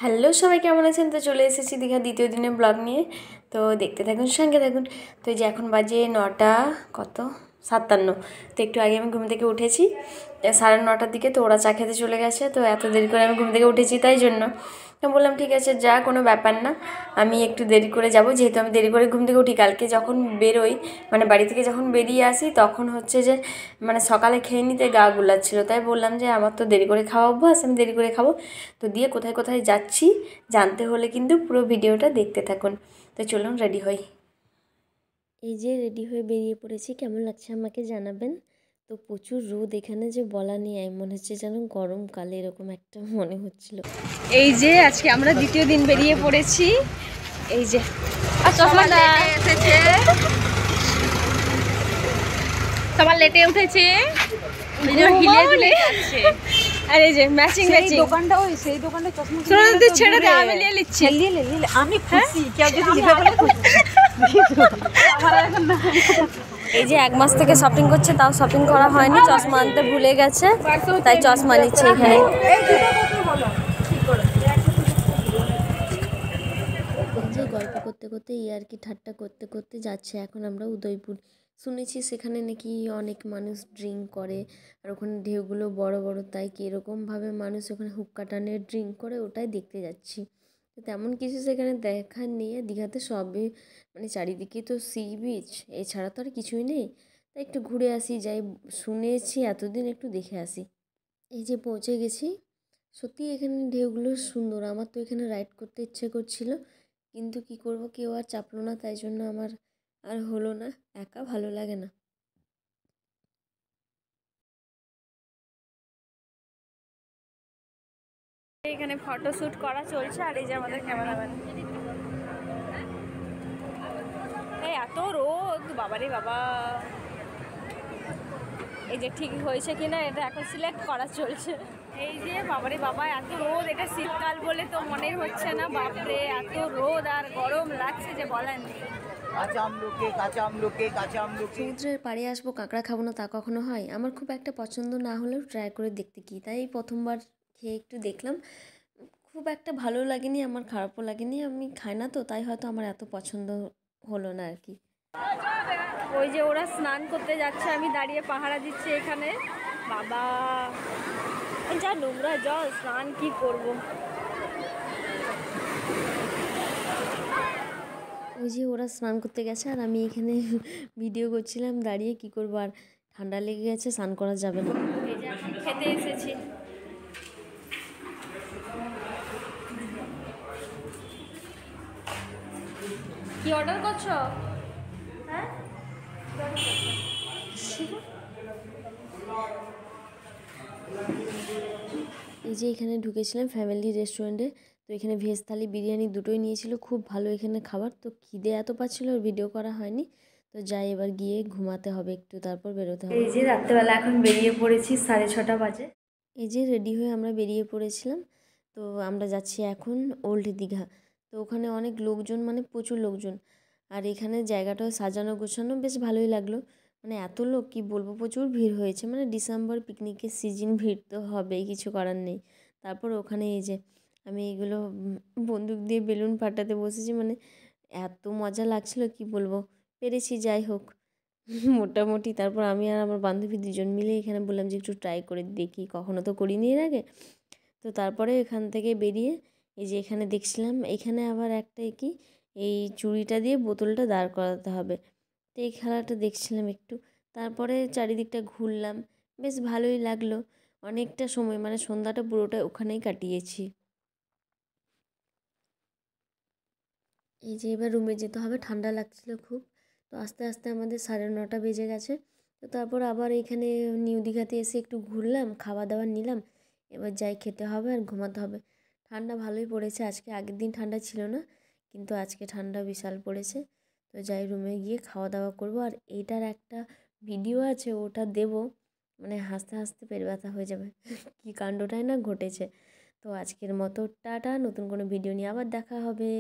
Hello সবাই, কেমন আছেন? তো চলে এসেছি দীঘা দ্বিতীয় দিনের ব্লগ নিয়ে। তো দেখতে থাকুন, সঙ্গে থাকুন। তো এই যে এখন বাজে 9:57। তো একটু আগে আমি ঘুম থেকে উঠেছি 9:30টার দিকে। তো ওরা চা খেতে চলে গেছে, তো এত দেরি করে আমি ঘুম থেকে উঠেছি, তাই জন্য তো বললাম ঠিক আছে যা, কোনো ব্যাপার না, আমি একটু দেরি করে যাব, যেহেতু আমি দেরি করে ঘুম থেকে উঠি। কালকে যখন বেরোই, মানে বাড়ি থেকে যখন বেরিয়ে আসি, তখন হচ্ছে যে মানে সকালে খেয়ে নিতে গা গুলাচ্ছিল, তাই বললাম যে আমার তো দেরি করে খাওয়া অভ্যাস, আমি দেরি করে খাবো। তো দিয়ে কোথায় কোথায় যাচ্ছি জানতে হলে কিন্তু পুরো ভিডিওটা দেখতে থাকুন। তো চলুন রেডি হই। এই যে রেডি হয়ে বেরিয়ে পড়েছি, কেমন লাগছে আমাকে জানাবেন। তো প্রচুর রোদ এখানে, যে বলা নেই, মনে হচ্ছে যেন গরমকালে এরকম একটা মনে হচ্ছিল। এই যে আজকে আমরা দ্বিতীয় দিন বেরিয়ে পড়েছি। এই যে চশমাটা এসেছে, সবার লেটে উঠেছে, আর এই যে ম্যাচিং ম্যাচিং দোকানটা, ওই সেই দোকানটা চশমা তুই ছেড়ে দে, আমি নিয়ে নিচ্ছি। আমি খুশি, কেউ যদি লিখে বলে এই যে 1 মাস থেকে শপিং করছে, তাও শপিং করা হয়নি, চশমা আনতে ভুলে গেছে, তাই চশমা নিচ্ছে এখানে। যে গল্প করতে করতে ইয়ার্কি ঠাট্টা করতে করতে যাচ্ছে এখন আমরা উদয়পুর। শুনেছি সেখানে নাকি অনেক মানুষ ড্রিঙ্ক করে, আর ওখানে ঢেউগুলো বড় বড়, তাই কীরকমভাবে মানুষ ওখানে হুক্কা টানে ড্রিঙ্ক করে, ওটাই দেখতে যাচ্ছি। তো তেমন কিছু সেখানে দেখার নেই। দীঘাতে সবই মানে চারিদিকে তো সি বিচ, এছাড়া তো আর কিছুই নেই, তাই একটু ঘুরে আসি, যাই শুনেছি এতদিন, একটু দেখে আসি। এই যে পৌঁছে গেছি। সত্যি এখানে ঢেউগুলো সুন্দর, আমার তো এখানে রাইড করতে ইচ্ছে করছিল, কিন্তু কি করব, কেউ আর চাপলো না, তাই জন্য আমার আর হলো না, একা ভালো লাগে না। এখানে ফটোশুট করা চলছে, আর এই যে আমাদের ক্যামেরাম্যান। এই এত রোদ, বাবারে বাবা। এই যে ঠিক হয়েছে কিনা এটা এখন সিলেক্ট করা চলছে। এই যে বাবারে বাবা, এত রোদ, এটা শীতকাল বলে তো মনেই হচ্ছে না, বাপরে এত রোদ আর গরম লাগছে যে বলার নেই। সমুদ্রের পাড়ে আসবো, কাঁকড়া খাবো না তা কখনো হয়? আমার খুব একটা পছন্দ না হলেও ট্রাই করে দেখতে কি, তাই প্রথমবার খেয়ে একটু দেখলাম। খুব একটা ভালো লাগেনি, আমার খারাপও লাগেনি, আমি খাই না তো, তাই হয়তো আমার এত পছন্দ হলো না আর কি। ওই যে ওরা স্নান করতে যাচ্ছে, আমি দাঁড়িয়ে পাহারা দিচ্ছি এখানে। বাবা যা নোংরা জল, স্নান কি করব। ওই যে ওরা স্নান করতে গেছে, আর আমি এখানে ভিডিও করছিলাম দাঁড়িয়ে, কি করবো, আর ঠান্ডা লেগে গেছে, স্নান করা যাবে না। এই যে এখন খেতে এসেছি। কি অর্ডার করছো? হ্যাঁ, এই যে এখানে ঢুকেছিলাম ফ্যামিলি রেস্টুরেন্টে, তো এখানে ভেজ থালি বিরিয়ানি দুটোই নিয়েছিল, খুব ভালো এখানে খাবার। তো খিদে এত পাচ্ছিল, ভিডিও করা হয়নি। তো যাই, এবার গিয়ে ঘুমাতে হবে একটু, তারপর বেরোতে হবে। এই যে রাত্রেবেলা এখন বেরিয়ে পড়েছি, 6:30 বাজে। এই যে রেডি হয়ে আমরা বেরিয়ে পড়েছিলাম। তো আমরা যাচ্ছি এখন ওল্ড দীঘা। তো ওখানে অনেক লোকজন, মানে প্রচুর লোকজন, আর এখানে জায়গাটাও সাজানো গোছানো, বেশ ভালোই লাগলো। মানে এত লোক কি বলবো, প্রচুর ভিড় হয়েছে, মানে ডিসেম্বর পিকনিকের সিজন, ভিড় তো হবেই, কিছু করার নেই। তারপর ওখানে এই যে আমি এগুলো বন্দুক দিয়ে বেলুন ফাটাতে বসেছি, মানে এত মজা লাগছিল কি বলবো, পেরেছি যাই হোক মোটামুটি। তারপর আমি আর আমার বান্ধবী দুজন মিলে এখানে বললাম যে একটু ট্রাই করে দেখি, কখনো তো করিনি এর আগে। তো তারপরে এখান থেকে বেরিয়ে এই যে এখানে দেখছিলাম, এখানে আবার একটা কি, এই চুড়িটা দিয়ে বোতলটা দাঁড় করাতে হবে, তো এই খেলাটা দেখছিলাম একটু। তারপরে চারিদিকটা ঘুরলাম, বেশ ভালোই লাগলো। অনেকটা সময়, মানে সন্ধ্যাটা পুরোটা ওখানেই কাটিয়েছি। এই যে এবার রুমে যেতে হবে, ঠান্ডা লাগছিল খুব। তো আস্তে আস্তে আমাদের 9:30 বেজে গেছে। তো তারপর আবার এখানে নিউ দীঘাতে এসে একটু ঘুরলাম, খাওয়া দাওয়া নিলাম, এবার যাই খেতে হবে আর ঘুমাতে হবে। ঠান্ডা ভালোই পড়েছে আজকে, আগের দিন ঠান্ডা ছিল না, কিন্তু আজকে ঠান্ডা বিশাল পড়েছে। তো যাই রুমে গিয়ে খাওয়া দাওয়া করব, আর এইটার একটা ভিডিও আছে, ওটা দেব, মানে হাসতে হাসতে পেট ব্যথা হয়ে যাবে কী কাণ্ডটাই না ঘটেছে। তো আজকের মতো টাটা, নতুন কোনো ভিডিও নিয়ে আবার দেখা হবে।